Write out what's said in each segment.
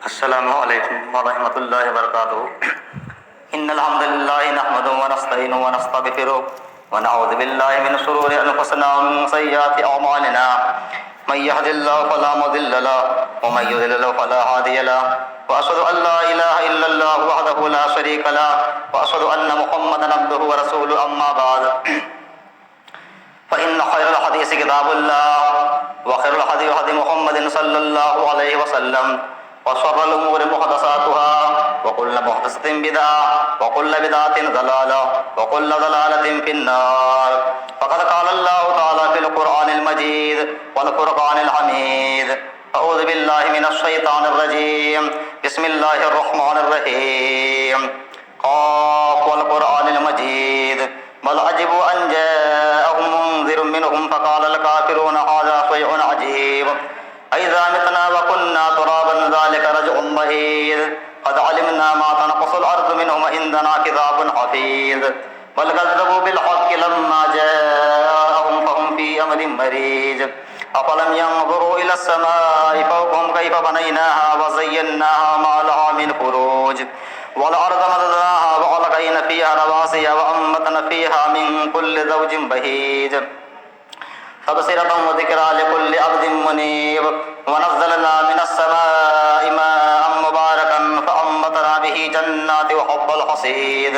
السلام علیکم ورحمۃ اللہ وبرکاتہ۔ ان الحمد للہ نحمده ونستعینه ونستغفره ونعوذ باللہ من شرور انفسنا ومن سیئات اعمالنا، من يهد الله فلا مضل له ومن يضلل فلا هادي له، واشهد ان لا اله الا الله وحده لا شريك له، واشهد ان محمدا عبده ورسوله، اما بعد فان خير الحديث كتاب الله وخير الهدي هدي محمد صلى الله عليه وسلم، وشر الأمور محدثاتها وكل محدثة بدعة وكل بدعة ضلالة وكل ضلالة في النار. فقد قال الله تعالى في القرآن المجيد والفرقان الحميد: أعوذ بالله من الشيطان الرجيم، بسم الله الرحمن الرحيم. قاف والقرآن المجيد بل عجبوا أن جاءهم منذر منهم فقال الكافرون هذا شيء عجيب أإذا متنا وكنا ترابا ذلك رجع بعيد قد علمنا ما تنقص الأرض منهم وعندنا كتاب حفيظ بل كذبوا بالحق لما جاءهم فهم في أمر مريج أفلم ينظروا إلى السماء فوقهم كيف بنيناها وزيناها ما لها من فروج والأرض مددناها وألقينا فيها رواسي وأنبتنا فيها من كل زوج بهيج تبصرة وذكرى لكل عبد منيب ونزلنا من السماء ماء مباركا فأنبتنا به جنات وحب الحصيد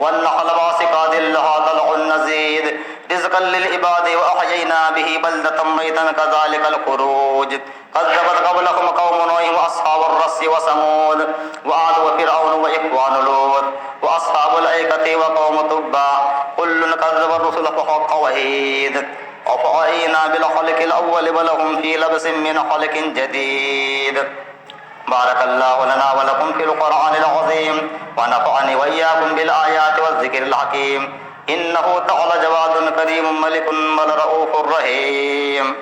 والنخل باسقات لها طلع نضيد رزقا للعباد وأحيينا به بلدة ميتا كذلك الخروج كذبت قبلهم قوم نوح وأصحاب الرس وثمود وعاد وفرعون وإخوان لوط وأصحاب الأيكة وقوم تبع كل كذب الرسل فحق وعيد أفعينا بالخلق الأول ولهم في لبس من خلق جديد. بارك الله لنا ولكم في القرآن العظيم ونفعني وإياكم بالآيات والذكر الحكيم إنه تعالى جواد كريم ملك بل رؤوف رحيم.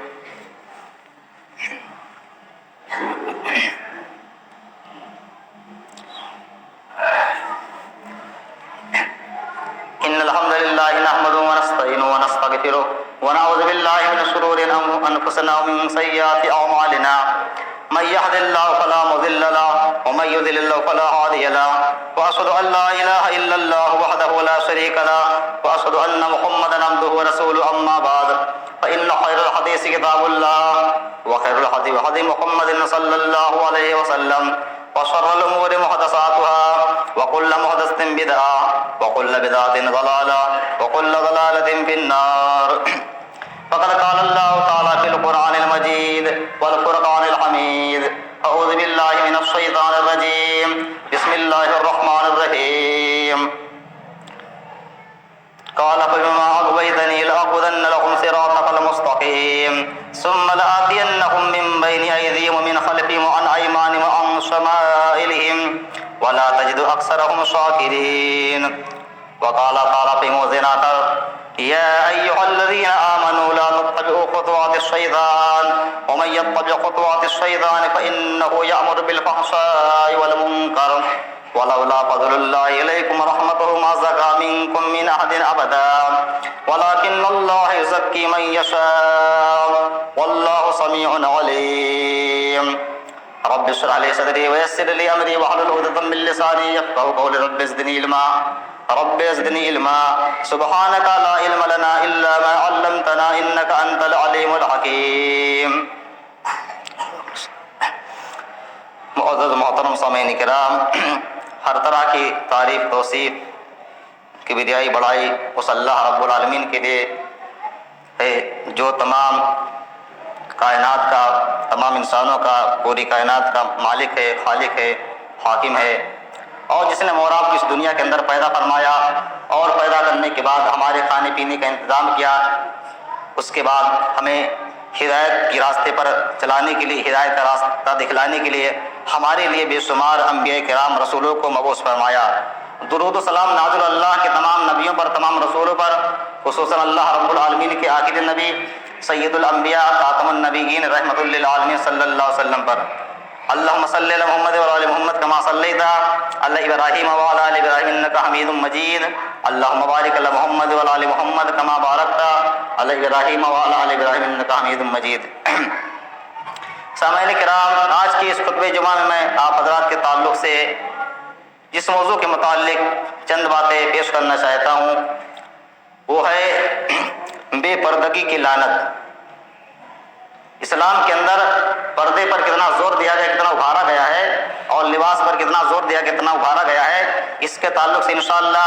إن الحمد لله نحمده ونستعينه ونستغفره ونعوذ بالله من شرور أنفسنا ومن سيئات أعمالنا، من يهد الله فلا مضل له ومن يضلل فلا هادي له، وأشهد أن لا إله إلا الله وحده لا شريك له، وأشهد أن محمدا عبده ورسوله، أما بعد فإن خير الحديث كتاب الله وخير الهدي هدي محمد صلى الله عليه وسلم، وشر الأمور محدثاتها وكل محدثة بدعة وكل بدعة ضلالة وكل ضلالة في النار. فقد قال الله تعالى في القرآن المجيد والفرقان الحميد: أعوذ بالله من الشيطان الرجيم، بسم الله الرحمن الرحيم. قال فبما أغويتني لأقعدن لهم صراطك المستقيم ثم لآتينهم من بين أيديهم ومن خلفهم وعن أيمانهم وعن شمائلهم ولا تجد أكثرهم شاكرين. وقال تعالى في موضع آخر: يا أيها الذين آمنوا لا تتبعوا خطوات الشيطان ومن يتبع خطوات الشيطان فإنه يأمر بالفحشاء والمنكر ولولا فضل الله إليكم ورحمته ما زكى منكم من أحد أبدا ولكن الله يزكي من يشاء والله سميع عليم. رب اشرح لي صدري ويسر لي أمري واحلل عقدة من لساني يفقهوا قولي. رب زدني علما رب زدني علما سبحانك لا علم لنا إلا ما علمتنا إنك أنت العليم الحكيم. معزز محترم سامعین کرام، ہر طرح کی تعریف توصیف کبریائی بڑائی اس اللہ رب العالمین کے لیے ہے جو تمام کائنات کا، تمام انسانوں کا، پوری کائنات کا مالک ہے، خالق ہے، حاکم ہے، اور جس نے موراب کو اس دنیا کے اندر پیدا فرمایا اور پیدا کرنے کے بعد ہمارے کھانے پینے کا انتظام کیا، اس کے بعد ہمیں ہدایت کے راستے پر چلانے کے لیے، ہدایت کا راستہ دکھلانے کے لیے ہمارے لیے بے شمار انبیاء کرام رسولوں کو مبعوث فرمایا. درود و سلام نازل اللہ کے تمام نبیوں پر، تمام رسولوں پر، خصوصاً اللہ رب العالمین کے آخری نبی سید الانبیاء خاتم النبیین رحمۃ للعالمین صلی اللہ علیہ وسلم پر. اللہم صلی علی محمد وعلی محمد کما صلیت علی ابراہیم وعلی آل ابراہیم انک حمید مجید. اللہم بارک علی محمد وعلی آل محمد کما بارکت علی ابراہیم وعلی آل ابراہیم انک حمید مجید. سامعین کرام، آج کی اس خطبہ جمعہ میں آپ حضرات کے تعلق سے جس موضوع کے متعلق چند باتیں پیش کرنا چاہتا ہوں وہ ہے بے پردگی کی لعنت۔ اسلام کے اندر پردے پر کتنا زور دیا گیا، کتنا ابھارا گیا ہے، اور لباس پر کتنا زور دیا، کتنا ابھارا گیا ہے، اس کے تعلق سے انشاءاللہ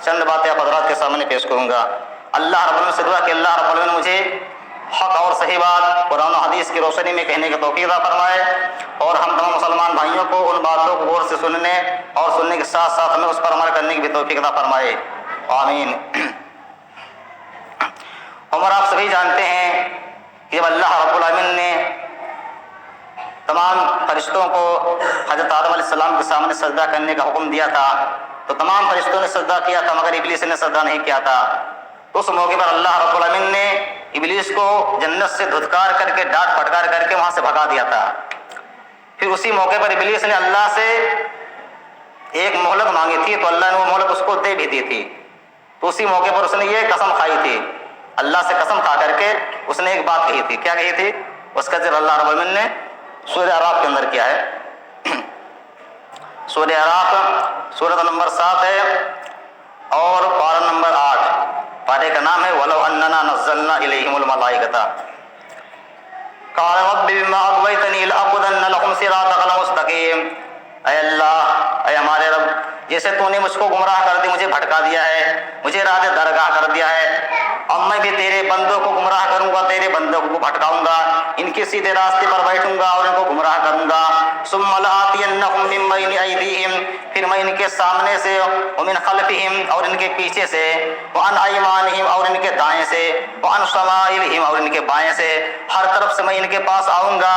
چند باتیں آپ حضرات کے سامنے پیش کروں گا۔ اللہ رب العالمین سے دعا کہ اللہ رب العالمین مجھے حق اور صحیح بات قرآن و حدیث کی روشنی میں کہنے کی توفیق عطا فرمائے، اور ہم تمام مسلمان بھائیوں کو ان باتوں کو غور سے سننے اور سننے کے ساتھ ساتھ ہمیں اس پر عمل کرنے کی بھی توفیق عطا فرمائے، آمین۔ عمر، آپ سبھی جانتے ہیں کہ جب اللہ رب العالمین نے تمام فرشتوں کو حضرت آدم علیہ السلام کے سامنے سجدہ کرنے کا حکم دیا تھا تو تمام فرشتوں نے سجدہ کیا تھا، مگر ابلیس نے سجدہ نہیں کیا تھا۔ اس موقع پر اللہ رب العالمین نے ابلیس کو جنت سے دھتکار کر کے، ڈانٹ پھٹکار کر کے وہاں سے بھگا دیا تھا۔ پھر اسی موقع پر ابلیس نے اللہ سے ایک مہلت مانگی تھی تو اللہ نے وہ مہلت اس کو دے بھی دی تھی۔ تو اسی موقع پر اس نے یہ قسم کھائی تھی، اللہ سے قسم کھا کر کے اس نے ایک بات کہی تھی۔ کیا کہی تھی؟ اس کا ذکر اللہ رب العالمین نے سورہ اعراف کے اندر کیا ہے۔ سورہ اعراف سورۃ نمبر 7 ہے اور پارہ نمبر 8، پارے کا نام ہے وَلَوْ أَنَّنَا نَزَّلْنَا إِلَيْهِمُ الْمَلَائِكَةَ قَالَ رَبِّ بِمَا أَغْوَيْتَنِي لَأَقْعُدَنَّ لَهُمْ صِرَاطَكَ الْمُسْتَقِيمَ۔ اے اللہ، اے ہمارے رب، جیسے تو نے مجھ کو گمراہ کر دی، مجھے بھٹکا دیا ہے، مجھے راہ درگاہ کر دیا ہے، اب میں بھی تیرے بندوں کو گمراہ کروں گا، تیرے بندوں کو بھٹکاؤں گا، ان کے سیدھے راستے پر بیٹھوں گا اور ان کو گمراہ کروں گا۔ ثم لآتینہم من بین ایدیہم، پھر میں ان کے سامنے سے، ومن خلفہم اور ان کے پیچھے سے، وعن ایمانہم اور ان کے دائیں سے، وعن شمائلہم اور ان کے بائیں سے، ہر طرف سے میں ان کے پاس آؤں گا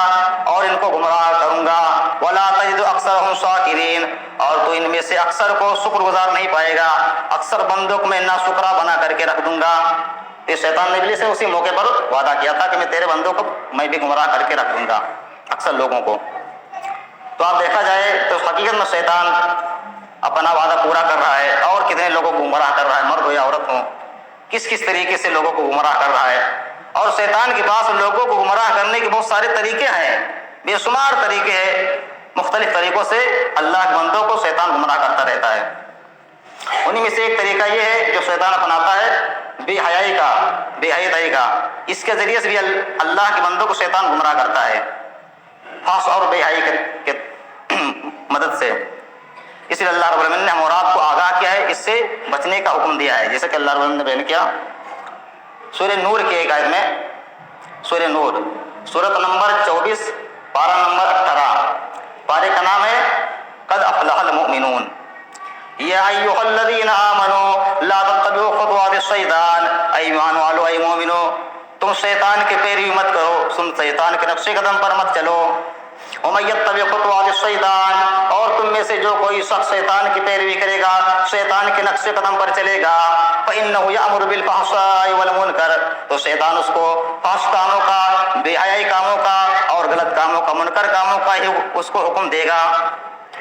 اور ان کو گمراہ کروں گا۔ ولا تجد اکثرہم شاکرین، اور تو ان میں سے اکثر کو شکر گزار نہیں پائے گا، اکثر بندوں کو میں ناشکرا بنا کر کے رکھ دوں گا۔ یہ شیطان نے ابلیس سے اسی موقع پر وعدہ کیا تھا کہ میں تیرے بندوں کو میں بھی گمراہ کر کے رکھ دوں گا، اکثر لوگوں کو۔ تو آپ دیکھا جائے تو حقیقت میں شیطان اپنا وعدہ پورا کر رہا ہے، اور کتنے لوگوں کو گمراہ کر رہا ہے، مرد ہو یا عورت ہو، کس کس طریقے سے لوگوں کو گمراہ کر رہا ہے۔ اور شیطان کے پاس لوگوں کو گمراہ کرنے کے بہت سارے طریقے ہیں، بے شمار طریقے ہیں، مختلف طریقوں سے اللہ کے بندوں کو شیطان گمراہ کرتا رہتا ہے۔ انہی میں سے ایک طریقہ یہ ہے جو شیطان اپناتا ہے بے حیائی کا، بے حیائی کا، اس کے ذریعے سے بھی اللہ کے بندوں کو شیطان گمراہ کرتا ہے، فحش اور بے حیائی کے مدد سے۔ اس لیے اللہ رب العالمین نے ہم اور آپ کو آگاہ کیا ہے، اس سے بچنے کا حکم دیا ہے، جیسے کہ اللہ رب العالمین نے بیان کیا سورہ نور کی ایک آیت میں، سورہ نور سورۃ نمبر 24 پارہ نمبر 18، پارے کا نام ہے قد افلح المؤمنون یا ایھا الذین آمنوا لا تتبعوا خطوات الشیطان، اے ایمان والو، اے مومنو، تم شیطان کے پیروی مت کرو، تم شیطان کے نقش قدم پر مت چلو۔ ومن یتبع خطوات الشیطان، اور تم میں سے جو کوئی شخص شیطان کی پیروی کرے گا، شیطان کے نقش قدم پر چلے گا، فإنہ یأمر بالفحشاء والمنکر، تو شیطان اس کو فحش کاموں کا، بے حیائی کاموں کا اور غلط کاموں کا، منکر کاموں کا ہی اس کو حکم دے گا۔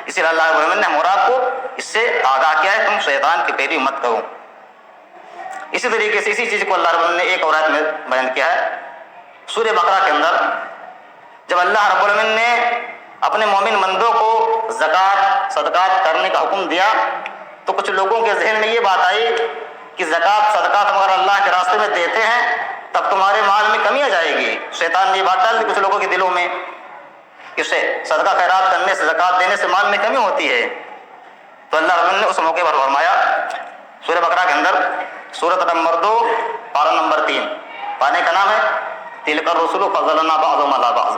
اسی لیے اللہ رب العالمین نے ہم آپ کو اس سے آگاہ کیا ہے، تم شیطان کی پیروی مت کرو۔ اسی طریقے سے اسی چیز کو اللہ رب العالمین نے ایک اور آیت میں بیان کیا ہے سورہ بقرہ کے اندر، جب اللہ رب العالمین نے اپنے مومن بندوں کو زکوٰۃ صدقات کرنے کا حکم دیا تو کچھ لوگوں کے ذہن میں یہ بات آئی کہ زکوٰۃ صدقات ہم اگر اللہ کے راستے میں دیتے ہیں تب تمہارے مال میں کمی آ جائے گی۔ شیطان نے یہ بات ڈال دی کچھ لوگوں کے دلوں میں کہ صدقہ خیرات کرنے سے، زکوٰۃ دینے سے مال میں کمی ہوتی ہے۔ تو اللہ رب العالمین نے اس موقع پر فرمایا سورہ بقرہ کے اندر، سورۃ نمبر 2 پارہ نمبر 3، پانے کا نام ہے تلک الرسل فضلنا بعضهم علی بعض،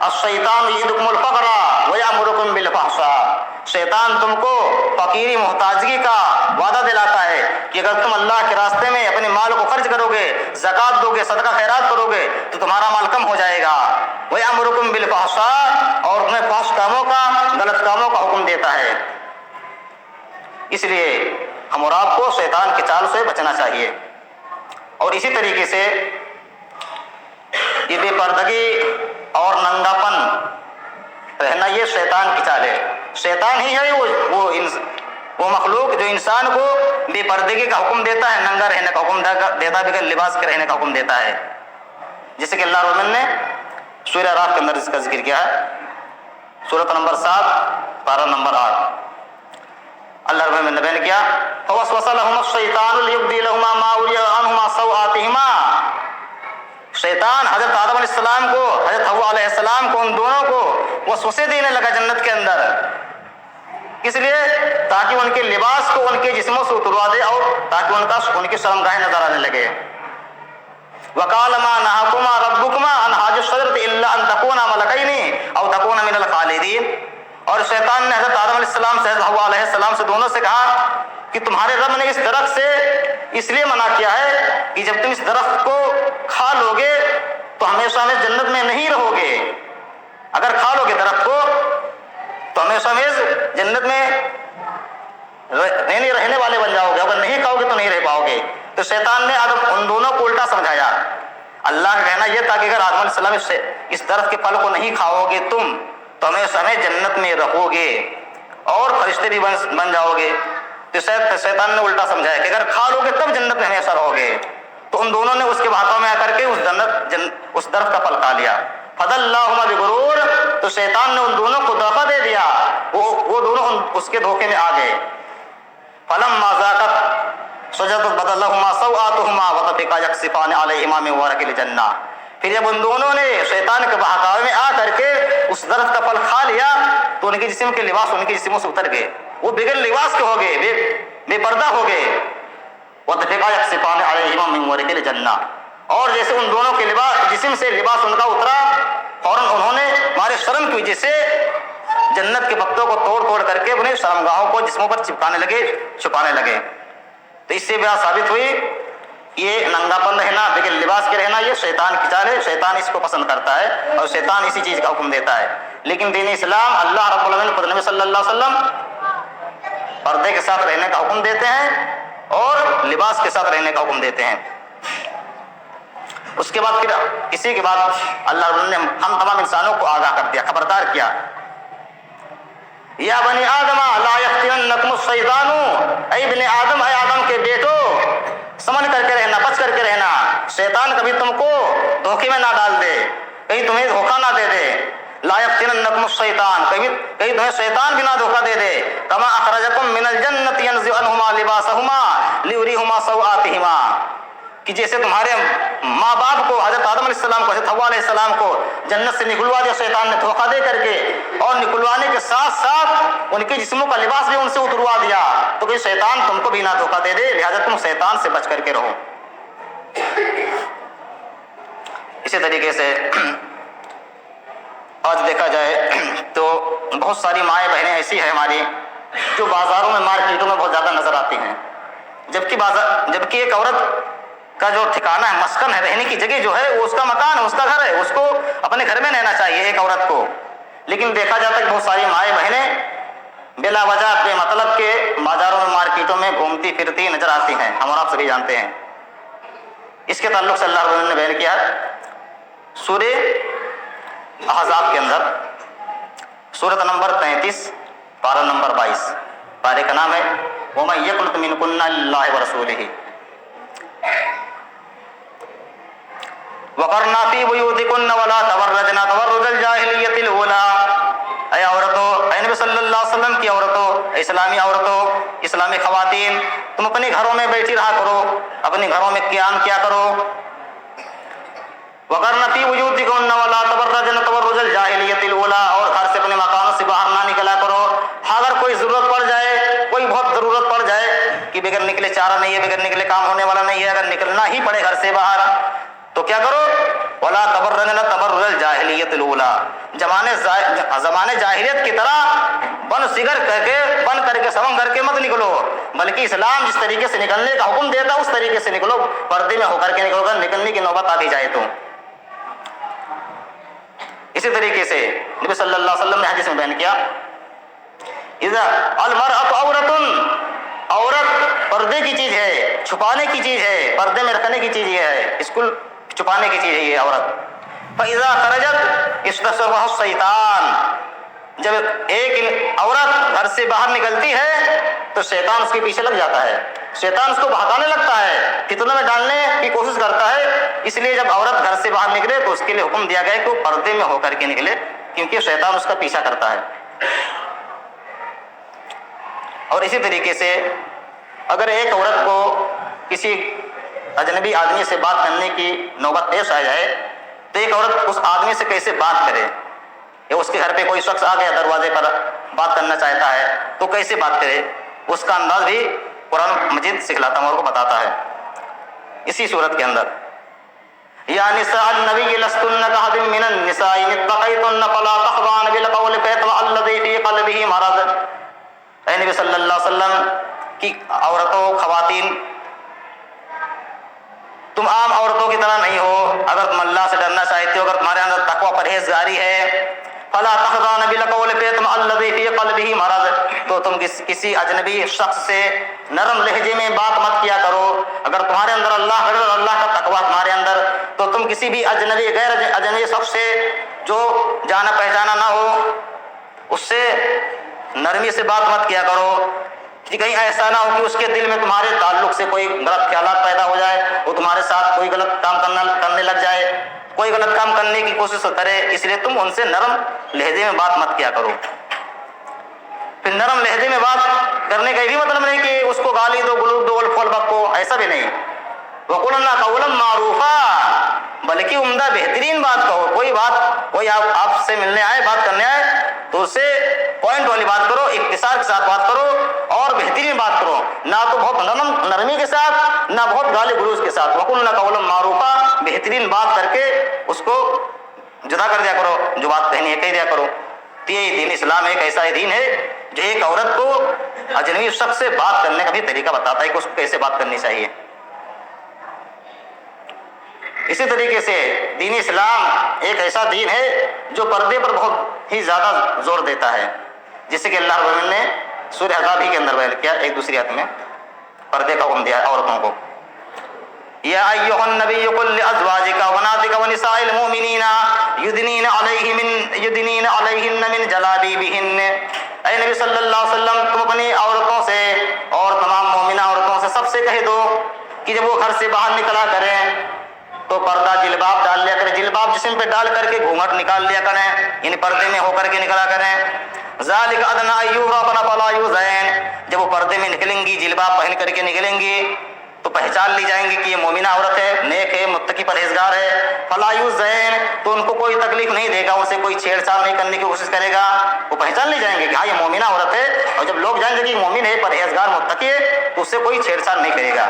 الشیطان یعدکم الفقر ویأمرکم بالفحشاء، شیطان تم کو فقیری محتاجگی کا وعدہ دلاتا ہے کہ اگر تم اللہ کے راستے میں اپنے مال کو خرچ کرو گے، زکوٰۃ دو گے، صدقہ خیرات کرو گے تو تمہارا مال کم ہو جائے گا۔ وَيَأْمُرُكُمْ بِالْفَحْشَاءِ، اور تمہیں فحش کاموں کا، غلط کاموں کا حکم دیتا ہے۔ اس لیے ہم اور آپ کو شیطان کی چال سے بچنا چاہیے۔ اور اسی طریقے سے یہ بے پردگی اور ننگا پن رہنا یہ شیطان کی چال ہے۔ شیطان ہی ہے وہ مخلوق جو انسان کو بے پردگی کا حکم دیتا ہے، ننگا رہنے کا حکم دیتا ہے، بغیر لباس کے رہنے کا حکم دیتا ہے۔ جیسے کہ اللہ رب العالمین نے سورہ اعراف کے اندر اس کا ذکر کیا ہے، سورۃ نمبر 7 پارہ نمبر 8۔ اللہ رب نے بیان کیا فوسوس لهما الشیطان لیبدی لهما ما اوری عنهما سوآتهما، شیطان حضرت آدم علیہ السلام کو، حضرت حوا علیہ السلام کو، ان دونوں کو وسوسے دینے لگا جنت کے اندر، اس لیے تاکہ ان کے لباس کو ان کے جسموں سے اتروا دے اور تاکہ ان کی شرمگاہیں نظر آنے لگے۔ وقال ما نهاكما ربكما عن هذه الشجرة الا ان تكونا ملكين او تكونا من الخالدين، اور شیطان نے حضرت آدم علیہ السلام سے حضرت حوا علیہ السلام سے دونوں سے کہا کہ تمہارے رب نے اس درخت سے اس لیے منع کیا ہے کہ جب تم اس درخت کو کھا لو گے تو ہمیشہ ہمیش جنت میں نہیں رہو گے، اگر کھا لو گے درخت کو تو ہمیشہ ہمیش جنت میں رہنے والے بن جاؤ گے، اگر نہیں کھاؤ گے تو نہیں رہ پاؤ گے۔ تو شیطان نے ان دونوں کو الٹا سمجھایا۔ اللہ کا کہنا یہ تھا کہ اگر آدم علیہ السلام اس درخت کے پھل کو نہیں کھاؤ گے تم تو ہمیشہ ہمیں جنت میں رہو گے اور فرشتے بھی بن جاؤ گے۔ تو شیطان نے الٹا سمجھایا کہ اگر کھا لو گے تب جنت میں ہمیشہ رہو گے، تو ان دونوں نے اس کے باتوں میں آ کر کے اس درخت کا پھل کھا لیا۔ فَضَلَّاهُمَا بِغُرُورٍ، تو شیطان نے ان دونوں کو دھوکہ دے دیا، وہ دونوں اس کے دھوکے میں آ گئے۔ فَلَمَّا ذَاقَتْ شَجَرَةُ بَدَتْ لَهُمَا سَوْآتُهُمَا وَطَفِقَا يَخْصِفَانِ عَلَيْهِمَا مِن وَرَقِ الْجَنَّةِ، پھر جب ان دونوں نے شیطان کے بہکاوے میں آ کر کے اس درخت کا پھل کھا لیا تو ان کے جسم کے لباس ان کے جسموں سے اتر گئے، وہ بغیر لباس کے ہو گئے، بے پردہ ہو گئے۔ وَطَفِقَا يَخْصِفَانِ عَلَيْهِمَا مِن وَرَقِ الْجَنَّةِ، اور جیسے ان دونوں کے جسم سے لباس ان کا اترا، فوراً انہوں نے ہمارے شرم کی وجہ سے جنت کے پتوں کو توڑ کر کے انہیں شرمگاہوں کو جسموں پر چپکانے لگے، چھپانے لگے۔ تو اس سے بات ثابت ہوئی یہ ننگا پن رہنا، بغیر لباس کے رہنا، یہ شیطان کی چال ہے، شیطان اس کو پسند کرتا ہے اور شیطان اسی چیز کا حکم دیتا ہے۔ لیکن دین اسلام اللہ رب العالمین خود نبی صلی اللہ علیہ وسلم پردے کے ساتھ رہنے کا حکم دیتے ہیں اور لباس کے ساتھ رہنے کا حکم دیتے ہیں۔ اس کے بعد پھر اسی کے بعد اللہ رب العالمین نے ہم تمام انسانوں کو آگاہ کر دیا، خبردار کیا، یا بنی آدم لا یفتننکم الشیطان، اے ابن آدم، اے آدم کے بیٹو، سمجھ کر کے رہنا، بچ کر کے رہنا، شیطان کبھی تم کو دھوکے میں نہ ڈال دے، کہیں تمہیں دھوکہ نہ دے دے۔ لا یفتننکم الشیطان، کہیں تمہیں شیطان بھی نہ دھوکہ دے دے۔ کما اخرجکم من الجنۃ ینزع عنہما لباسہما لیریہما سوآتہما، کہ جیسے تمہارے ماں باپ کو، حضرت آدم علیہ السلام کو، حضرت حوا علیہ السلام کو جنت سے نکلوا دیا شیطان نے دھوکہ دے کر کے، اور نکلوانے کے ساتھ ساتھ ان کے جسموں کا لباس بھی ان سے اتروا دیا، تو کہ شیطان تم کو بھی نہ دھوکہ دے دے، لہذا تم شیطان سے بچ کر کے رہو۔ اسی طریقے سے آج دیکھا جائے تو بہت ساری مائیں بہنیں ایسی ہیں ہماری جو بازاروں میں، مارکیٹوں میں بہت زیادہ نظر آتی ہیں، جبکہ ایک عورت کا جو ٹھکانہ ہے، مسکن ہے، رہنے کی جگہ جو ہے، وہ اس کا مکان ہے، اس کا گھر ہے، اس کو اپنے گھر میں رہنا چاہیے ایک عورت کو۔ لیکن دیکھا جاتا ہے کہ بہت ساری مائیں بہنیں بلا وجہ بے مطلب کے بازاروں میں، مارکیٹوں میں گھومتی پھرتی نظر آتی ہیں، ہم اور آپ سبھی جانتے ہیں۔ اس کے تعلق سے اللہ رب العالمین نے بیان کیا سورہ احزاب کے اندر، سورۃ نمبر 33 پارہ نمبر 22، پارے کا نام ہے وَمَن يَقْنُتْ مِنكُنَّ لِلَّهِ وَرَسُولِهِ وَقَرْنَا فِي بُيُوتِكُنَّ وَلَا تَبَرَّجْنَ تَبَرُّجَ الْجَاهِلِيَّةِ الْأُولَىٰ، اے عورتوں، اے نبی صلی اللہ علیہ وسلم کی عورتوں، اسلامی عورتوں، اسلامی خواتین، تم اپنے گھروں میں بیٹھی رہا کرو، اپنے گھروں میں قیام کیا کرو۔ وَقَرْنَ فِي بُيُوتِكُنَّ وَلَا تَبَرَّجْنَ تَبَرُّجَ الْجَاهِلِيَّةِ الْأُولَىٰ، اور گھر سے، اپنے مکانوں سے باہر نہ نکلا کرو۔ اگر کوئی ضرورت پڑ جائے، کوئی بہت ضرورت پڑ جائے کہ بغیر نکلے چارہ نہیں ہے، بغیر نکلے کام ہونے والا نہیں ہے، اگر نکلنا ہی پڑے گھر سے باہر تو کیا کرو؟ وَلَا تَبَرَّجْنَ تَبَرُّجَ الْجَاهِلِيَّةِ الْأُولَىٰ، زمانے جاہلیت کی طرح بن کر کے سمن کر کے مت نکلو، بلکہ اسلام جس طریقے سے نکلنے کا حکم دیتا اس طریقے سے نکلو، پردے میں ہو کر کے نکلو گا، نکلنے کی نوبت آ بھی جائے تو۔ اسی طریقے سے نبی صلی اللہ علیہ وسلم نے حدیث میں بیان کیا اذا المرأة عورۃ، عورت پردے کی چیز ہے، چھپانے کی چیز ہے، پردے میں رکھنے کی چیز یہ ہے، اس کو چھپانے کی چیز ہے یہ عورت۔ فإذا خرجت استشرفها الشیطان، جب ایک عورت گھر سے باہر نکلتی ہے تو شیطان اس کے پیچھے لگ جاتا ہے، شیطان اس کو بہکانے لگتا ہے، فتنہ میں ڈالنے کی کوشش کرتا ہے. اس لیے جب عورت گھر سے باہر نکلے تو اس کے لیے حکم دیا گیا کہ وہ پردے میں ہو کر کے نکلے، کیونکہ شیطان اس کا پیچھا کرتا ہے. اور اسی طریقے سے اگر ایک عورت کو کسی اجنبی آدمی سے بات کرنے کی نوبت پیش آ جائے تو ایک عورت اس آدمی سے کیسے بات کرے، یا اس کے گھر پہ کوئی شخص آ گیا دروازے پر بات کرنا چاہتا ہے تو کیسے بات کرے، اس کا انداز بھی قرآن مجید سکھلاتا ہے اور کو بتاتا ہے. اسی صورت کے اندر یا نساء النبی لستن کاحد من النساء ان اتقیتن فلا تخضعن بالقول فیطمع الذی فی قلبہ مرض. اے نبی صلی اللہ علیہ وسلم کی عورتوں، خواتین، تم عام عورتوں کی طرح نہیں ہو. اگر تم اللہ سے ڈرنا چاہتے ہو، اگر تمہارے اندر تقوی پرہیزگاری ہے، فلا تخضعن بالقول فیطمع الذی فی قلبہ مرض، تو تم کسی اجنبی شخص سے نرم لہجے میں بات مت کیا کرو. اگر تمہارے اندر اللہ کا ڈر، اللہ کا تقوی تمہارے اندر، تو تم کسی بھی اجنبی، غیر اجنبی شخص سے جو جانا پہچانا نہ ہو اس سے نرمی سے بات مت کیا کرو، کہ کہیں ایسا نہ ہو کہ اس کے دل میں تمہارے تعلق سے کوئی غلط خیالات پیدا ہو جائے، وہ تمہارے ساتھ کوئی غلط کام کرنے لگ جائے، کوئی غلط کام کرنے کی کوشش کرے. اس لیے تم ان سے نرم لہجے میں بات مت کیا کرو. پھر نرم لہجے میں بات کرنے کا یہ بھی مطلب نہیں کہ اس کو گالی دو، گلوب دو، الفول بکو، ایسا بھی نہیں. وَقُلْنَا قَوْلًا مَعْرُوفًا، بلکہ عمدہ بہترین بات کہو. کوئی آپ سے ملنے آئے، بات کرنے آئے تو اس سے پوائنٹ والی بات کرو، اختصار کے ساتھ بات کرو اور بہترین بات کرو، نہ تو بہت نرمی کے ساتھ، نہ بہت گالی گلوز کے ساتھ. وَقُلْنَا قَوْلًا مَعْرُوفًا، بہترین بات کر کے اس کو جدا کر دیا کرو، جو بات کہنی ہے کہہ دیا کرو. تو یہ دین اسلام ایک ایسا دین ہے جو ایک عورت کو اجنبی شخص سے بات کرنے کا بھی طریقہ بتاتا ہے کہ اس کو کیسے بات کرنی چاہیے. اسی طریقے سے دین اسلام ایک ایسا دین ہے جو پردے پر بہت ہی زیادہ زور دیتا ہے، جیسے کہ اللہ رب العالمین نے سورہ احزاب ہی کے اندر بیان کیا ایک دوسری آیت میں پردے کا حکم دیا ہے عورتوں کو. یا ایھا النبی قل لازواجک وبناتک ونساء المؤمنین یدنین علیہن من جلابیبہن. اے نبی صلی اللہ علیہ وسلم تم اپنی عورتوں سے اور تمام مومنہ عورتوں سے سب سے کہہ دو کہ جب وہ گھر سے باہر نکلا کریں تو پردہ جلباب ڈال لیا کریں، جلباب جسم پہ ڈال کر کے گھونگھٹ نکال لیا کریں، یعنی پردے میں ہو کر کے نکلا کریں. ذالک ادنیٰ ان یعرفن فلا یؤذین، جب وہ پردے میں نکلیں گی، جلباب پہن کر کے نکلیں گی تو پہچان لی جائیں گی کہ یہ مومنہ عورت ہے، نیک ہے، متقی پرہیزگار ہے. فلا یؤذین، تو ان کو کوئی تکلیف نہیں دے گا، ان سے کوئی چھیڑ چھاڑ نہیں کرنے کی کوشش کرے گا. وہ پہچان لی جائیں گے کہ ہاں یہ مومنہ عورت ہے، اور جب لوگ جائیں گے کہ مومن ہے، پرہیزگار، متقی ہے، تو اس سے کوئی چھیڑ چھاڑ نہیں کرے گا.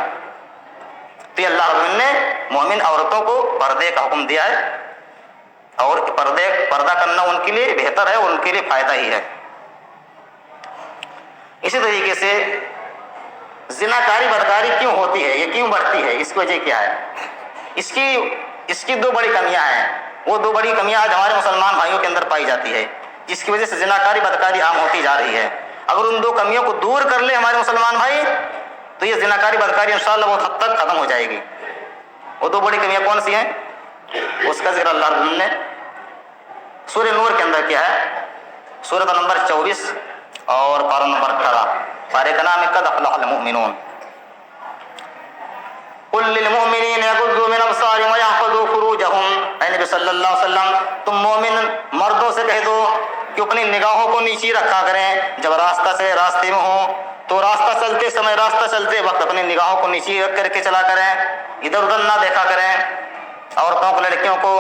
تو یہ اللہ رب العالمین نے مومن عورتوں کو پردے کا حکم دیا ہے، اور پردہ کرنا ان کے لیے بہتر ہے، ان کے لیے فائدہ ہی ہے. اسی طریقے سے زناکاری بدکاری کیوں ہوتی ہے، یہ کیوں بڑھتی ہے، اس کی وجہ کیا ہے؟ اس کی دو بڑی کمیاں ہیں. وہ دو بڑی کمیاں آج ہمارے مسلمان بھائیوں کے اندر پائی جاتی ہے، جس کی وجہ سے زناکاری بدکاری عام ہوتی جا رہی ہے. اگر ان دو کمیوں کو دور کر لے ہمارے مسلمان بھائی تو یہ زناکاری بدکاری انشاءاللہ بہت حد تک ختم ہو جائے گی. وہ دو بڑی کمیاں کون سی ہیں؟ اس کا ذکر اللہ رب نے سورہ نور کے اندر کیا ہے، سورۃ نمبر 24 اور پارہ نمبر 18. پارے کا نام ہے قد افلح المؤمنون. قل للمؤمنین یغضوا من ابصارهم ویحفظوا فروجهم. اے نبی صلی اللہ علیہ وسلم تم مومن مردوں سے کہہ دو کہ اپنی نگاہوں کو نیچی رکھا کریں، جب راستے میں ہوں تو راستہ چلتے وقت اپنی نگاہوں کو نیچی رکھ کر کے چلا کریں، ادھر ادھر نہ دیکھا کریں عورتوں کو، لڑکیوں کو،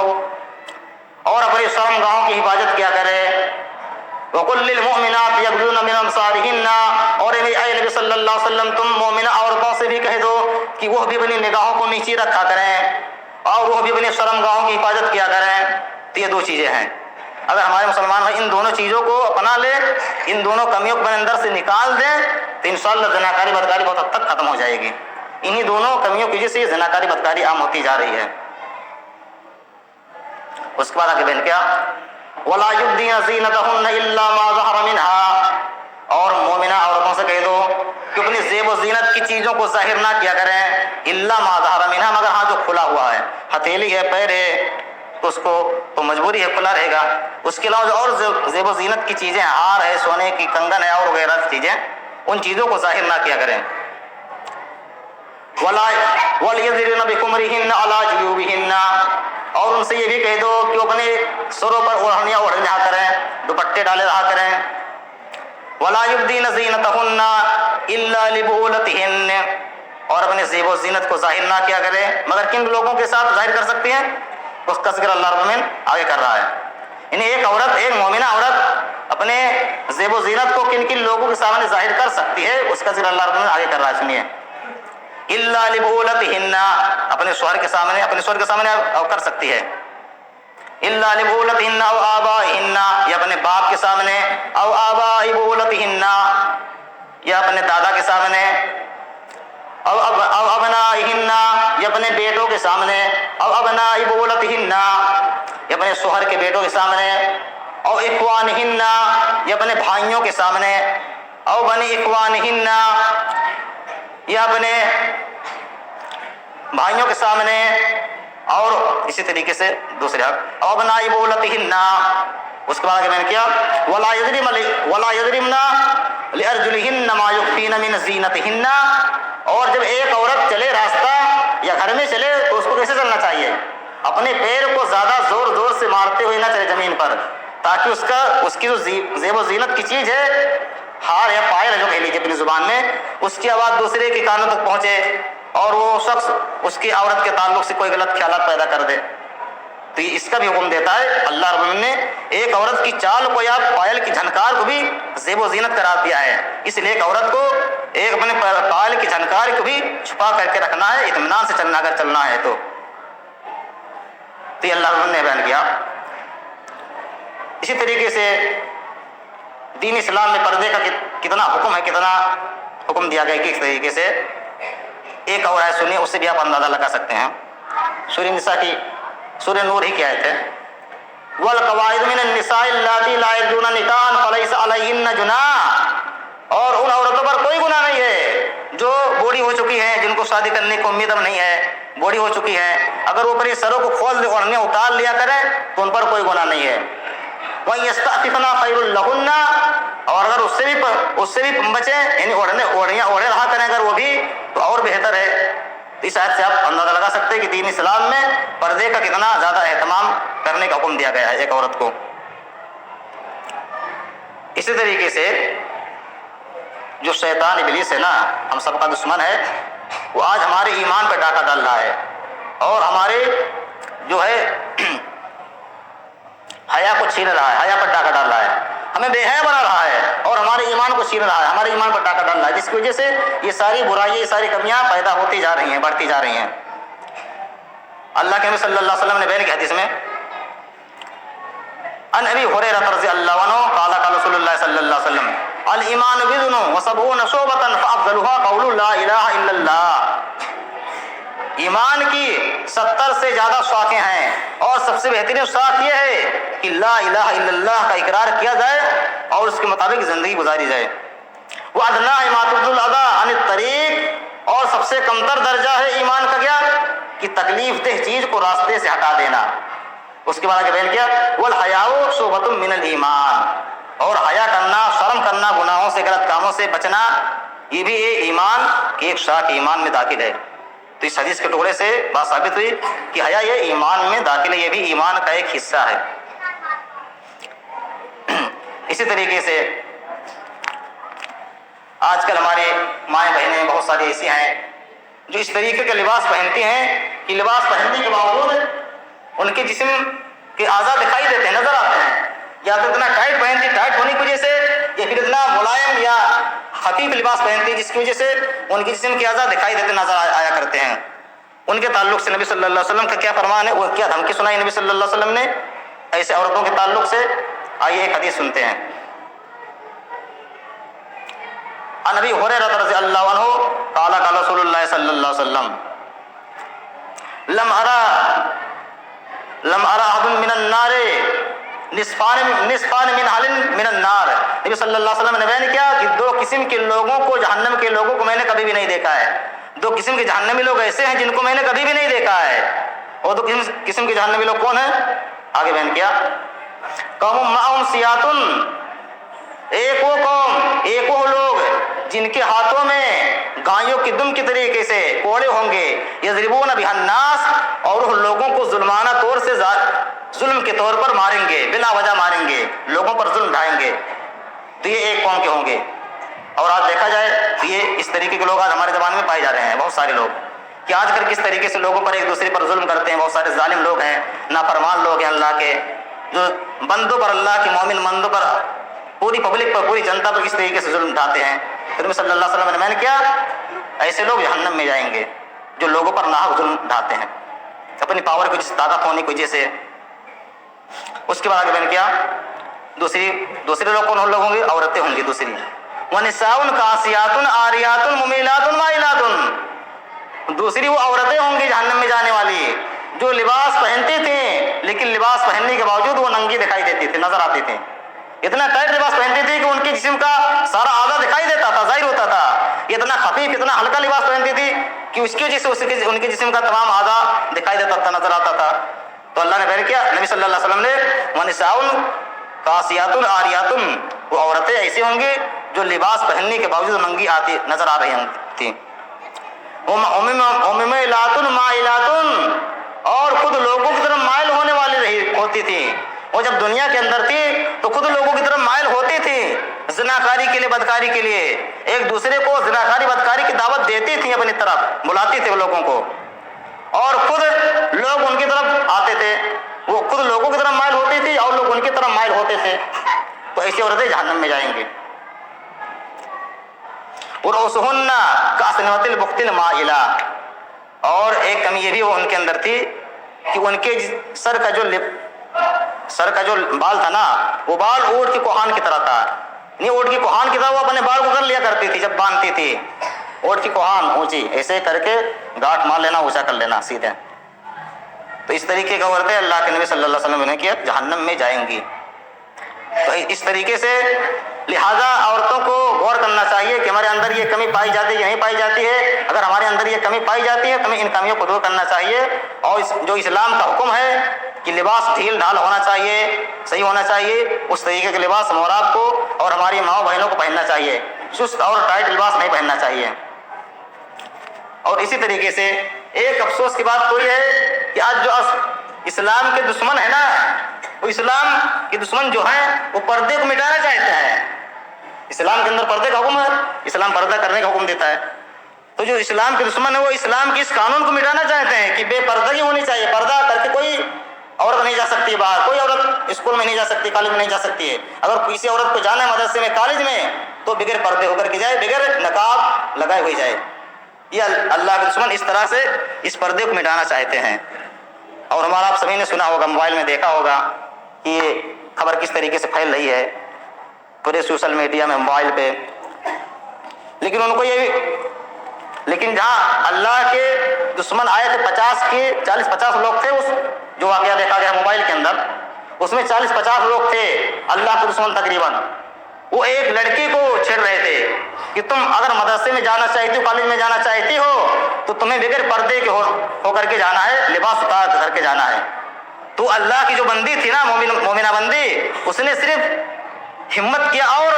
اور اپنی شرم گاہوں کی حفاظت کیا کرے. وَقُلْ لِلْمُؤْمِنَاتِ يَغْضُضْنَ مِنْ أَبْصَارِهِنَّ، اور اے نبی صلی اللہ علیہ وسلم تم مومنہ عورتوں سے بھی کہہ دو کہ وہ بھی اپنی نگاہوں کو نیچی رکھا کریں اور وہ بھی اپنی شرم گاہوں کی حفاظت کیا کریں. تو یہ دو چیزیں ہیں. اگر ہمارے مسلمان بھائی ان دونوں چیزوں کو اپنا لے، ان دونوں کمیوں کو اپنے اندر سے نکال دیں تو انشاءاللہ زناکاری بدکاری بہت حد تک ختم ہو جائے گی. انہی دونوں کمیوں کی وجہ سے زناکاری بدکاری عام ہوتی جا رہی ہے. اس کے بعد آگے بہن کیا، وَلَا يُبْدِينَ زِينَتَهُنَّ إِلَّا مَا ظَهَرَ مِنْهَا، اور مومنہ عورتوں سے کہہ دو کہ اپنی زیب و زینت کی چیزوں کو ظاہر نہ کیا کریں، إِلَّا مَا ظَهَرَ مِنْهَا، مگر ہاں جو کھلا ہوا ہے، ہتھیلی ہے، پیر ہے، تو اس کو تو مجبوری ہے کھلا رہے گا. اس کے علاوہ جو اور زیب و زینت کی چیزیں، ہار ہے، سونے کی کنگن ہے اور وغیرہ چیزیں، ان چیزوں کو ظاہر نہ کیا کریں. وَلْيَضْرِبْنَ بِخُمُرِهِنَّ عَلَىٰ جُيُوبِهِنَّ، اور ان سے یہ بھی کہہ دو کہ وہ اپنے سروں پر اوڑھنیاں اوڑھ رہا کریں، دوپٹے ڈالے رہا کریں۔ وَلَا يُبْدِينَ زِينَتَهُنَّ إِلَّا لِبُعُولَتِهِنَّ، اور اپنے زیب و زینت کو ظاہر نہ کیا کرے مگر کن لوگوں کے ساتھ ظاہر کر سکتی ہیں، اس کا ذکر اللہ رب العالمین آگے کر رہا ہے۔ یعنی ایک عورت، ایک مومنہ عورت اپنے زیب و زینت کو کن کن لوگوں کے سامنے ظاہر کر سکتی ہے، اس کا ذکر اللہ رب العالمین آگے کر رہا ہے۔ سنیے، الا لبعولتهن، اپنے شوہر کے سامنے کر سکتی ہے، الا لبعولتهن او آبائهن، یا اپنے باپ کے سامنے، او آباء بعولتهن، یا اپنے دادا کے سامنے، او ابنائهن، یا اپنے بیٹوں کے سامنے، او ابناء بعولتهن، یا اپنے شوہر کے بیٹوں کے سامنے، او اخوانهن، یا اپنے بھائیوں کے سامنے، او بنی اخوانهن، یا اپنے بھائیوں کے سامنے، اور اسی طریقے سے دوسرے حق، او ابناء بعولتهن۔ اس کے بعد میں نے کیا، ولا یضربن لارجلهن ما يخفين من زینتهن، اور جب ایک عورت چلے راستہ یا گھر میں چلے تو اس کو کیسے چلنا چاہیے، اپنے پیر کو زیادہ زور زور سے مارتے ہوئے نہ چلے زمین پر، تاکہ اس کی جو زیب و زینت کی چیز ہے، ہار یا پائل جو کہہ لیجیے اپنی زبان میں، اس کی آواز دوسرے کے کانوں تک پہنچے اور وہ شخص اس کی عورت کے تعلق سے کوئی غلط خیالات پیدا کر دے۔ تو یہ اس کا بھی حکم دیتا ہے اللہ رب العالمین نے، ایک عورت کی چال کو یا پائل کی جھنکار کو بھی زیب و زینت قرار دیا ہے، اس لیے ایک عورت کو ایک اپنے پائل کی جھنکار کو بھی چھپا کر کے رکھنا ہے، اطمینان سے چلنا اگر چلنا ہے تو یہ اللہ رب العالمین نے بیان کیا۔ اسی طریقے سے دین اسلام میں پردے کا کتنا حکم ہے، کتنا حکم دیا گیا، کس طریقے سے ایک اور آیت سنیے، اس سے بھی آپ اندازہ لگا سکتے ہیں۔ سورہ نساء کی، سورہ نور ہی کی آیت ہے، وَالْقَوَاعِدُ مِنَ النِّسَاءِ اللَّاتِي لَا يَرْجُونَ نِكَاحًا فَلَيْسَ عَلَيْهِنَّ جُنَاحٌ، اور ان عورتوں پر کوئی گناہ نہیں ہے جو بوڑھی ہو چکی ہیں، جن کو شادی کرنے کی امید اب نہیں ہے، بوڑھی ہو چکی ہیں، اگر وہ اپنے سروں کو کھول دے، اوڑھنے اتار لیا کریں تو ان پر کوئی گناہ نہیں ہے۔ وَيَسْتَعْفِفْنَ خَيْرٌ لَهُنَّ، اور اگر اس سے بھی بچیں، یعنی اوڑھے رہا کریں اگر وہ بھی، تو اور بہتر ہے۔ اس آیت سے آپ اندازہ لگا سکتے ہیں کہ دین اسلام میں پردے کا کتنا زیادہ اہتمام کرنے کا حکم دیا گیا ہے ایک عورت کو۔ اسی طریقے سے جو شیطان ابلیس ہے نا، ہم سب کا دشمن ہے، وہ آج ہمارے ایمان پہ ڈاکہ ڈال رہا ہے اور ہمارے جو ہے حیا کو چھین رہا ہے، حیا پر ڈاکہ ڈال رہا ہے، ہمیں بے حیا بنا رہا ہے اور ہمارے ایمان کو چھین رہا ہے، ہمارے ایمان پر ڈاکہ ڈال رہا ہے، جس کی وجہ سے یہ ساری برائیاں، یہ ساری کمیاں پیدا ہوتی جا رہی ہیں، بڑھتی جا رہی ہیں۔ اللہ کے نبی صلی اللہ علیہ وسلم نے بیان کی حدیث میں، عن ابی ہریرہ رضی اللہ عنہ قال قال رسول اللہ صلی اللہ علیہ وسلم، الایمان بضع وسبعون شعبۃ فافضلها قول لا الہ الا اللہ، ایمان کی 70 سے زیادہ شاخیں ہیں اور سب سے بہترین شاخ یہ ہے کہ لا الہ الا اللہ کا اقرار کیا جائے اور اس کے مطابق زندگی گزاری جائے۔ وَأَدْنَىٰ إِمَاطَةُ الْأَذَىٰ عَنِ الطَّرِيقِ، اور سب سے کمتر درجہ ہے ایمان کا کیا، کہ تکلیف دہ چیز کو راستے سے ہٹا دینا۔ اس کے بعد آگے بیان کیا، وَالْحَيَاءُ شُعْبَةٌ مِّنَ الْإِيمَانِ، اور حیا کرنا، شرم کرنا، گناہوں سے، غلط کاموں سے بچنا، یہ بھی ایمان کی ایک شاخ ایمان میں داخل ہے۔ تو اس حدیث کے ٹکڑے سے بات ثابت ہوئی کہ حیا یہ ایمان میں داخل ہے، یہ بھی ایمان کا ایک حصہ ہے۔ اسی طریقے سے آج کل ہمارے مائیں بہنیں بہت ساری ایسی ہیں جو اس طریقے کا لباس پہنتی ہیں کہ لباس پہننے کے باوجود ان کے جسم کے اعضاء دکھائی دیتے ہیں، نظر آتے ہیں، یا تو اتنا ٹائٹ پہنتی، ٹائٹ ہونے کی وجہ سے، یا پھر اتنا ملائم یا خفیف لباس پہنتی جس کی وجہ سے ان کے جسم کے اعضاء دکھائی دیتے نظر آیا کرتے ہیں۔ ان کے تعلق سے نبی صلی اللہ علیہ وسلم کا کیا فرمان ہے، وہ کیا دھمکی سنائی نبی صلی اللہ علیہ وسلم نے ایسے عورتوں کے تعلق سے؟ آئیے ایک حدیث سنتے ہیں۔ عن ابی ہریرہ رضی اللہ عنہ قال قال رسول اللہ صلی اللہ علیہ وسلم، لم ارى احد من النار نصفان من اہل من النار، نبی صلی اللہ علیہ وسلم نے بیان کیا کہ دو قسم کے لوگوں کو، جہنم کے لوگوں کو میں نے کبھی بھی نہیں دیکھا ہے۔ دو قسم کے جہنمی لوگ ایسے ہیں جن کو میں نے کبھی بھی نہیں دیکھا ہے، اور دو قسم کے جہنمی لوگ کون ہیں؟ آگے بیان کیا، قوم معهم سیات، ایک وہ قوم، ایک وہ لوگ جن کے ہاتھوں میں گایوں کی دم کی طریقے سے کوڑے ہوں گے، یضربون بها الناس، اور وہ لوگوں کو ظلمانہ طور سے ظلم کے طور پر ماریں گے، بلا وجہ ماریں گے، لوگوں پر ظلم ڈھائیں گے. تو یہ ایک قوم کے ہوں گے. اور آج دیکھا جائے تو یہ اس طریقے کے لوگ آج ہمارے زمانے میں پائے جا رہے ہیں، بہت سارے لوگ، کہ آج کل کس طریقے سے لوگوں پر ایک دوسرے پر ظلم کرتے ہیں. بہت سارے ظالم لوگ ہیں، نافرمان لوگ ہیں اللہ کے، جو بندوں پر، اللہ کے مومن بندوں پر، پوری پبلک پر، پوری جنتا پر اس طریقے سے ظلم ڈھاتے ہیں. پھر صلی اللہ علیہ وسلم نے کیا، ایسے لوگ جہنم میں جائیں گے جو لوگوں پر ناحق ظلم ڈھاتے ہیں اپنی پاور کی طاقت ہونے کی وجہ سے. اس کے بعد آگے میں نے کیا، دوسرے لوگ کون لوگ ہوں گے؟ عورتیں ہوں گی. دوسری وَنِسَاءٌ كَاسِيَاتٌ عَارِيَاتٌ مُمِيلَاتٌ مَائِلَاتٌ، دوسری وہ عورتیں ہوں گی جہنم میں جانے والی جو لباس پہنتی تھیں، لیکن لباس پہننے کے باوجود وہ ننگی دکھائی دیتی تھی، نظر آتی تھی. اتنا ٹائٹ لباس پہنتی تھی کہ ان کے جسم کا سارا اعضاء دکھائی دیتا تھا، ظاہر ہوتا تھا. اتنا خفیف، اتنا ہلکا لباس پہنتی تھی کہ اس کی وجہ سے ان کے جسم کا تمام اعضاء دکھائی دیتا تھا، نظر آتا تھا. تو اللہ نے بیان کیا، نبی صلی اللہ علیہ وسلم نے وَنِسَاءٌ كَاسِيَاتٌ عَارِيَاتٌ، وہ عورتیں ایسی ہوں گی جو لباس پہننے کے باوجود ننگی آتی نظر آ رہی تھیں. وَمُمِيلَاتٌ مَائِلَاتٌ، اور خود لوگوں کی طرف مائل ہونے والی ہوتی تھی. وہ جب دنیا کے اندر تھی تو خود لوگوں کی طرف مائل ہوتی تھی، زناکاری کے لیے، بدکاری کے لیے، ایک دوسرے کو زناکاری بدکاری کی دعوت دیتی تھی، اپنی طرف بلاتی تھی لوگوں کو، اور خود لوگ ان کی طرف آتے تھے. وہ خود لوگوں کی طرف مائل ہوتی تھی اور لوگ ان کی طرف مائل ہوتے تھے. تو ایسی عورتیں جہنم میں جائیں گے. وَرُؤُسُهُنَّ كَأَسْنِمَةِ الْبُخْتِ الْمَائِلَةِ، اور ایک کمی یہ بھی وہ ان کے اندر تھی کہ ان کے سر کا جو بال تھا نا، وہ بال اونٹ کی کوہان کی طرح تھا. نہیں، اونٹ کی کوہان کی طرح وہ اپنے بال کو کر لیا کرتی تھی جب باندھتی تھی. اونٹ کی کوہان اونچی، ایسے کر کے گاٹھ مار لینا، اونچا کر لینا سیدھے. تو اس طریقے کا عورتیں اللہ کے نبی صلی اللہ علیہ وسلم نے کیا جہنم میں جائیں گی. تو اس طریقے سے لہذا عورتوں کو غور کرنا چاہیے کہ ہمارے اندر یہ کمی پائی جاتی ہے یا نہیں پائی جاتی ہے. اگر ہمارے اندر یہ کمی پائی جاتی ہے تو ہمیں ان کمیوں کو دور کرنا چاہیے. اور جو اسلام کا حکم ہے کہ لباس ڈھیل ڈھال ہونا چاہیے، صحیح ہونا چاہیے، اس طریقے کے لباس ہم آپ کو اور ہماری ماں بہنوں کو پہننا چاہیے. سست اور ٹائٹ لباس نہیں پہننا چاہیے. اور اسی طریقے سے ایک افسوس کی بات تو یہ ہے کہ آج جو اسلام کے دشمن ہیں نا، وہ اسلام کے دشمن جو ہیں وہ پردے کو مٹانا چاہتے ہیں. اسلام کے اندر پردے کا حکم ہے، اسلام پردہ کرنے کا حکم دیتا ہے. تو جو اسلام کے دشمن ہیں وہ اسلام کے اس قانون کو مٹانا چاہتے ہیں کہ بے پردگی ہونی چاہیے. پردہ کر کے کوئی عورت نہیں جا سکتی باہر، کوئی عورت اسکول میں نہیں جا سکتی، کالج میں نہیں جا سکتی ہے. اگر کسی عورت کو جانا ہے مدرسے میں، کالج میں، تو بغیر پردے ہو کر کے جائے، بغیر نقاب لگائے ہوئے جائے. یہ اللہ کے دشمن اس طرح سے اس پردے کو مٹانا چاہتے ہیں. اور ہمارا آپ سبھی نے سنا ہوگا، موبائل میں دیکھا ہوگا کہ یہ خبر کس طریقے سے پھیل رہی ہے پورے سوشل میڈیا میں، موبائل پہ. لیکن ان کو لیکن جہاں اللہ کے دشمن آئے تھے 40-50 لوگ تھے، اس جو واقعہ دیکھا گیا موبائل کے اندر، اس میں 40-50 لوگ تھے اللہ کے دشمن تقریباً. وہ ایک لڑکی کو چھیڑ رہے تھے کہ تم اگر مدرسے میں جانا چاہتی ہو، کالج میں جانا چاہتی ہو، تو تمہیں بغیر پردے کے ہو کر کے جانا ہے، لباس اتار کر کے جانا ہے. تو اللہ کی جو بندی تھی نا، مومنہ بندی، اس نے صرف ہمت کیا اور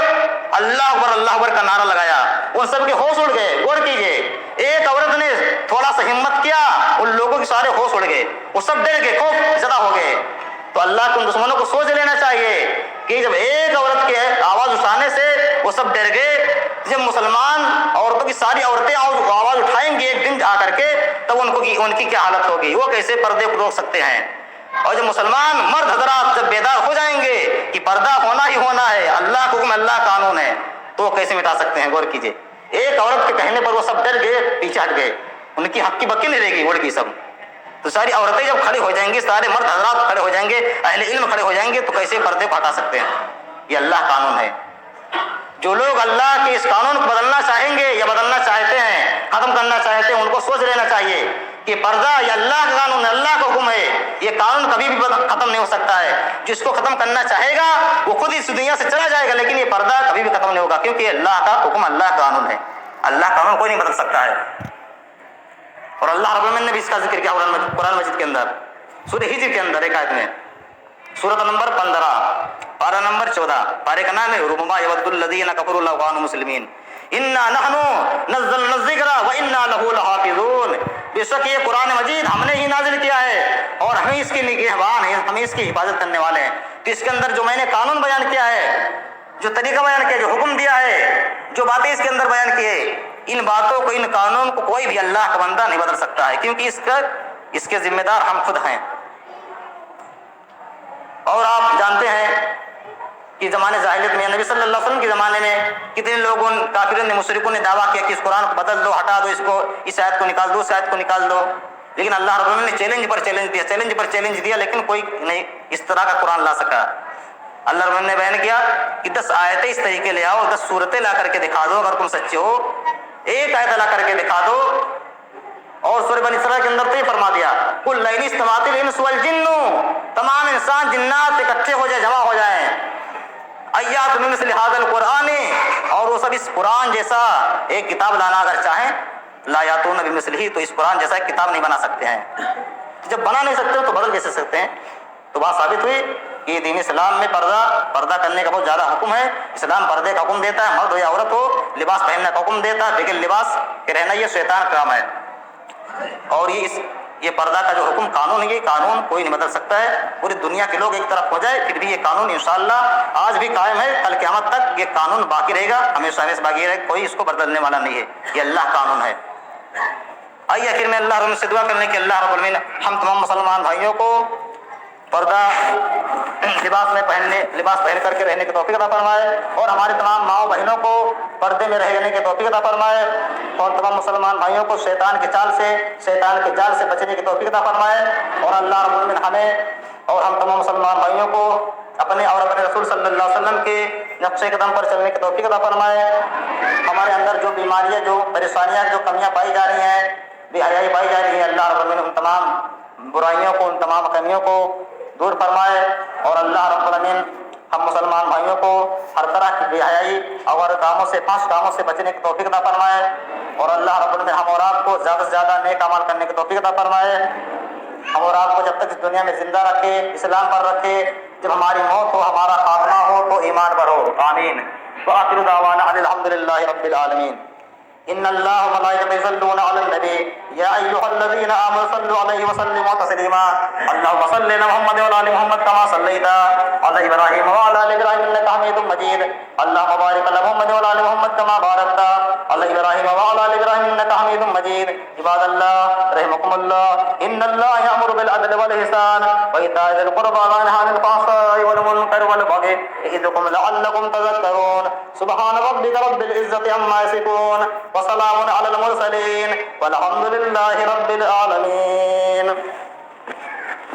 اللہ اکبر کا نعرہ لگایا. ان سب کے ہوش اڑ گئے. غور کیجئے، ایک عورت نے تھوڑا سا ہمت کیا، ان لوگوں کے سارے ہوش اڑ گئے، وہ سب ڈر گئے، خوف زدہ ہو گئے. تو اللہ کے ان دشمنوں کو سوچ لینا چاہیے کہ جب ایک عورت کے آواز اٹھانے سے وہ سب ڈر گئے، جب مسلمان عورتوں کی ساری عورتیں آواز اٹھائیں گی ایک دن آ کر کے، تب ان کی کیا حالت ہوگی، وہ کیسے پردے کو روک سکتے ہیں. اور جب مسلمان مرد حضرات جب بیدار ہو جائیں گے کہ پردہ ہونا ہی ہونا ہے، اللہ کا حکم، اللہ قانون ہے، تو وہ کیسے مٹا سکتے ہیں. غور کیجئے، ایک عورت کے کہنے پر وہ سب ڈر گئے، پیچھے ہٹ گئے، ان کی حق کی بکی نہیں رہے گی، اڑ گئی سب. تو ساری عورتیں جب کھڑی ہو جائیں گی، سارے مرد حضرات کھڑے ہو جائیں گے، اہل علم کھڑے ہو جائیں گے، تو کیسے پردے کو ہٹا سکتے ہیں. یہ اللہ قانون ہے. جو لوگ اللہ کے اس قانون کو بدلنا چاہیں گے یا بدلنا چاہتے ہیں، ختم کرنا چاہتے ہیں، ان کو سوچ لینا چاہیے کہ پردہ یہ اللہ کا قانون ہے، اللہ کا حکم ہے. یہ قانون کبھی بھی ختم نہیں ہو سکتا ہے. جس کو ختم کرنا چاہے گا وہ خود اس دنیا سے چلا جائے گا، لیکن یہ پردہ کبھی بھی ختم نہیں ہوگا، کیونکہ یہ اللہ کا حکم، اللہ کا قانون ہے. اللہ کا قانون کوئی نہیں بدل سکتا ہے. اور اللہ رب العالمین نے بھی اس کا ذکر کیا قرآن مجید کے اندر، سورہ ہجر کے اندر ایک آیت میں، سورۃ نمبر 15، پارہ نمبر 14، پارے کا نام ہے ربما یود الذین کفروا لو کانوا مسلمین. انا نحن نزلنا الذکر وانا لہ لحافظون، بے شک یہ قرآن مجید ہم نے ہی نازل کیا ہے اور ہمیں اس کے نگہبان ہیں، ہمیں اس کی حفاظت کرنے والے ہیں۔ تو اس کے اندر جو میں نے قانون بیان کیا ہے، جو طریقہ بیان کیا، جو حکم دیا ہے، جو باتیں اس کے اندر بیان کی ہے، ان باتوں کو، ان قانون کو کوئی بھی اللہ کا بندہ نہیں بدل سکتا ہے، کیونکہ اس کے ذمہ دار ہم خود ہیں۔ اور آپ جانتے ہیں کہ زمانے جاہلیت میں، نبی صلی اللہ علیہ وسلم کے زمانے میں کتنے لوگوں، کافروں نے، مشرکوں نے دعویٰ کیا کہ اس قرآن کو بدل دو، ہٹا دو، اس آیت کو نکال دو، اس آیت کو نکال دو، لیکن اللہ رب العالمین نے چیلنج پر چیلنج دیا، لیکن کوئی نہیں اس طرح کا قرآن لا سکا۔ اللہ رب العالمین نے بیان کیا کہ 10 آیتیں اس طریقے لے آؤ، 10 صورتیں لا کر کے دکھا دو، اگر تم سچے ہو ایک آیت لا کر کے دکھا دو۔ اور سورہ بنی اسرائیل کے اندر تو یہ فرما دیا، قل لئن اجتمعت الانس والجن، تمام انسان جنات اکٹھے ہو جائیں، جمع ہو جائیں، ایات من مثل ھذا القرآن، اور وہ سب اس قرآن جیسا ایک کتاب لانا اگر چاہیں، لا یاتون بمثلہ، تو اس قرآن جیسا ایک کتاب نہیں بنا سکتے ہیں۔ جب بنا نہیں سکتے تو بدل کیسے سکتے ہیں؟ تو بات ثابت ہوئی کہ دین اسلام میں پردہ کرنے کا بہت زیادہ حکم ہے۔ اسلام پردے کا حکم دیتا ہے، مرد ہو یا عورت ہو، لباس پہننے کا حکم دیتا ہے، لیکن لباس کے رہنا یہ شیطان کا کام ہے۔ اور یہ پردہ کا جو حکم قانون ہے، یہ قانون کوئی نہیں بدل سکتا ہے۔ پوری دنیا کے لوگ ایک طرف ہو جائے پھر بھی یہ قانون انشاءاللہ آج بھی قائم ہے، کل قیامت تک یہ قانون باقی رہے گا، ہمیشہ ہمیشہ باقی رہے گا، کوئی اس کو بدلنے والا نہیں ہے، یہ اللہ قانون ہے۔ آئیے آخر میں اللہ رب العالمین سے دعا کرنے کہ اللہ رب العالمین ہم تمام مسلمان بھائیوں کو پردہ لباس پہن کر کے رہنے کی توفیق عطا فرمائے، اور ہمارے تمام ماؤں بہنوں کو پردے میں رہنے کی توفیق عطا فرمائے، اور تمام مسلمان بھائیوں کو شیطان کے جال سے بچنے کی توفیق عطا فرمائے، اور اللہ رب العالمین ہمیں اور ہم تمام مسلمان بھائیوں کو اپنے رسول صلی اللہ علیہ وسلم کے نقش قدم پر چلنے کی توفیق عطا فرمائے۔ ہمارے اندر جو بیماریاں، جو پریشانیاں، جو کمیاں پائی جا رہی ہیں، بے حیائی پائی جا رہی ہے، اللہ رب العالمین ان تمام برائیوں کو، ان تمام کمیوں کو دور فرمائے، اور اللہ رب العالمین ہم مسلمان بھائیوں کو ہر طرح کی بے حیائی اور پانچ کاموں سے بچنے کی توفیق عطا فرمائے، اور اللہ رب العالمین ہم اور آپ کو زیادہ سے زیادہ نیک اعمال کرنے کی توفیق عطا فرمائے، ہم اور آپ کو جب تک اس دنیا میں زندہ رکھے، اسلام پر رکھے، جب ہماری موت ہو، ہمارا خاتمہ ہو تو ایمان پر ہو، آمین۔ وآخر دعوانا ان الحمد للہ رب العالمین۔ ان اللہ وملائکتہ یصلون علی النبی یا ایھا الذین آمنوا صلوا علیہ وسلموا تسلیما۔ اللهم صل علی محمد وعلی آل محمد کما صلیت علی ابراہیم وعلی آل ابراہیم انک حمید مجید۔ اللهم بارک علی محمد وعلی آل محمد کما بارکت علی ابراہیم وعلی آل ابراہیم انک حمید مجید۔ عباد اللہ رحمکم اللہ، ان اللہ یأمر بالعدل والإحسان وإیتاء ذی القربى وینہی عن الفحشاء والمنکر والبغی یعظکم لعلکم تذکرون۔ سبحان ربک رب العزة عما یصفون وسلام علی المرسلین والحمد للہ رب العالمین۔